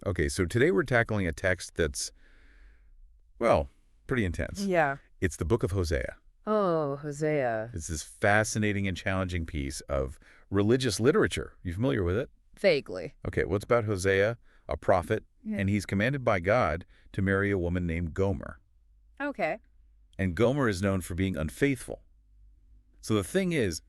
Okay, so today we're tackling a text that's, well, pretty intense. Yeah. It's the Book of Hosea. Oh, Hosea. It's this fascinating and challenging piece of religious literature. You familiar with it? Vaguely. Okay, well, it's about Hosea, a prophet, Yeah. and he's commanded by God to marry a woman named Gomer. Okay. And Gomer is known for being unfaithful. So the thing is,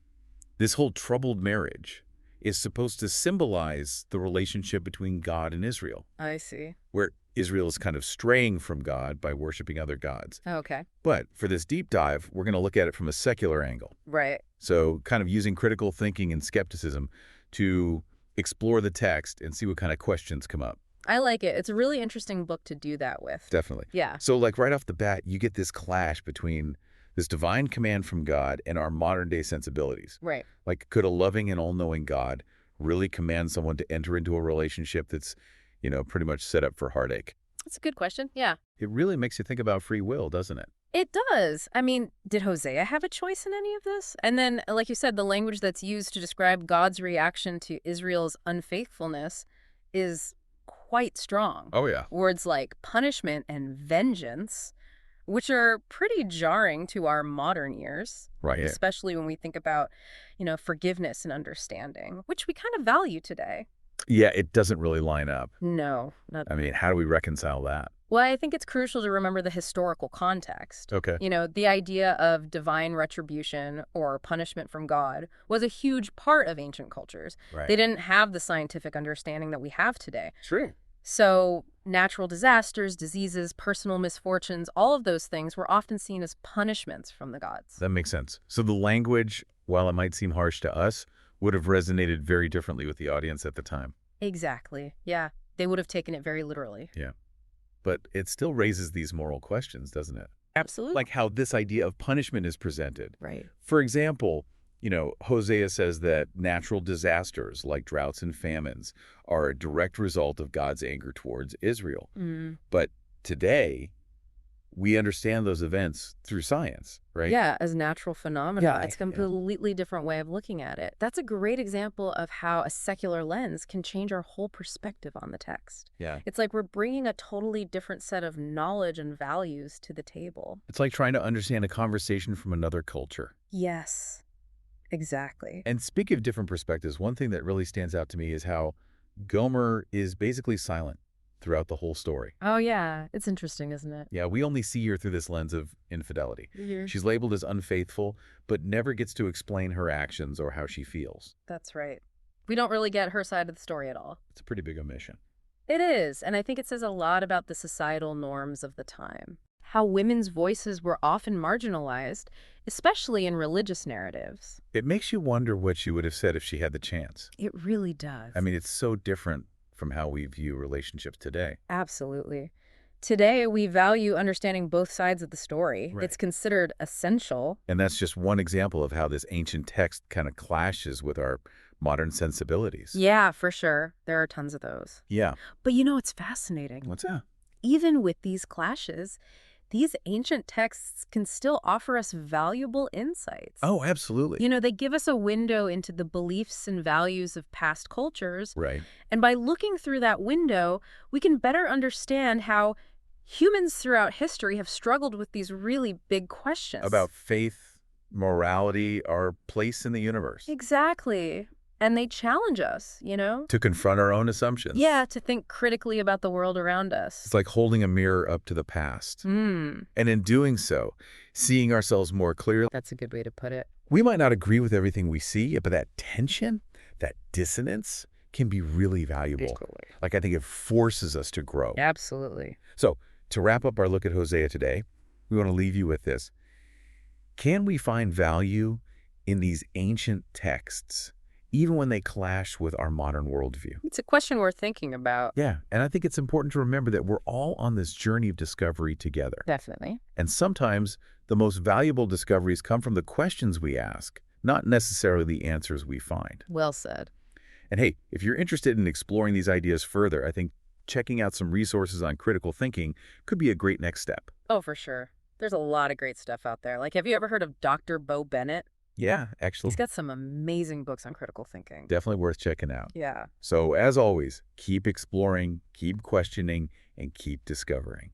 this whole troubled marriage is supposed to symbolize the relationship between God and Israel, I see. where Israel is kind of straying from God by worshiping other gods. Okay. But for this deep dive, we're going to look at it from a secular angle. Right. So kind of using critical thinking and skepticism to explore the text and see what kind of questions come up. I like it. It's a really interesting book to do that with. Definitely. Yeah. So like right off the bat, you get this clash between this divine command from God and our modern day sensibilities. Right. Like, could a loving and all-knowing God really command someone to enter into a relationship that's, pretty much set up for heartache? That's a good question. Yeah. It really makes you think about free will, doesn't it? It does. I mean, did Hosea have a choice in any of this? And then, like you said, the language that's used to describe God's reaction to Israel's unfaithfulness is quite strong. Oh, yeah. Words like punishment and vengeance, which are pretty jarring to our modern ears, Right. especially when we think about, forgiveness and understanding, which we kind of value today. Yeah, it doesn't really line up. No, not. I mean, how do we reconcile that? Well, I think it's crucial to remember the historical context. Okay. The idea of divine retribution or punishment from God was a huge part of ancient cultures. Right. They didn't have the scientific understanding that we have today. True. So natural disasters, diseases, personal misfortunes, all of those things were often seen as punishments from the gods. That makes sense. So the language, while it might seem harsh to us, would have resonated very differently with the audience at the time. Exactly. Yeah. They would have taken it very literally. Yeah. But it still raises these moral questions, doesn't it? Absolutely. Like how this idea of punishment is presented. Right. For example, Hosea says that natural disasters like droughts and famines are a direct result of God's anger towards Israel. But today, we understand those events through science, right? Yeah, as natural phenomena. Yeah, It's a completely different way of looking at it. That's a great example of how a secular lens can change our whole perspective on the text. Yeah. It's like we're bringing a totally different set of knowledge and values to the table. It's like trying to understand a conversation from another culture. Yes, exactly. And speaking of different perspectives, one thing that really stands out to me is how Gomer is basically silent throughout the whole story. Oh, yeah. It's interesting, isn't it? Yeah, we only see her through this lens of infidelity. She's labeled as unfaithful, but never gets to explain her actions or how she feels. That's right. We don't really get her side of the story at all. It's a pretty big omission. It is, and I think it says a lot about the societal norms of the time. How women's voices were often marginalized, especially in religious narratives. It makes you wonder what she would have said if she had the chance. It really does. I mean, it's so different from how we view relationships today. Absolutely. Today, we value understanding both sides of the story. Right. It's considered essential. And that's just one example of how this ancient text kind of clashes with our modern sensibilities. Yeah, for sure. There are tons of those. Yeah. But it's fascinating. What's that? Even with these clashes, these ancient texts can still offer us valuable insights. Oh, absolutely. They give us a window into the beliefs and values of past cultures. Right. And by looking through that window, we can better understand how humans throughout history have struggled with these really big questions. About faith, morality, our place in the universe. Exactly. And they challenge us, To confront our own assumptions. Yeah, to think critically about the world around us. It's like holding a mirror up to the past. Mm. And in doing so, seeing ourselves more clearly. That's a good way to put it. We might not agree with everything we see, but that tension, that dissonance can be really valuable. Totally. Like, I think it forces us to grow. Absolutely. So, to wrap up our look at Hosea today, we want to leave you with this. Can we find value in these ancient texts, even when they clash with our modern worldview? It's a question worth thinking about. Yeah, and I think it's important to remember that we're all on this journey of discovery together. Definitely. And sometimes the most valuable discoveries come from the questions we ask, not necessarily the answers we find. Well said. And hey, if you're interested in exploring these ideas further, I think checking out some resources on critical thinking could be a great next step. Oh, for sure. There's a lot of great stuff out there. Like, have you ever heard of Dr. Bo Bennett? Yeah, He's actually, got some amazing books on critical thinking. definitely worth checking out. Yeah. So as always, keep exploring, keep questioning, and keep discovering.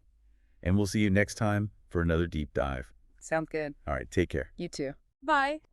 And we'll see you next time for another deep dive. Sounds good. All right, take care. You too. Bye.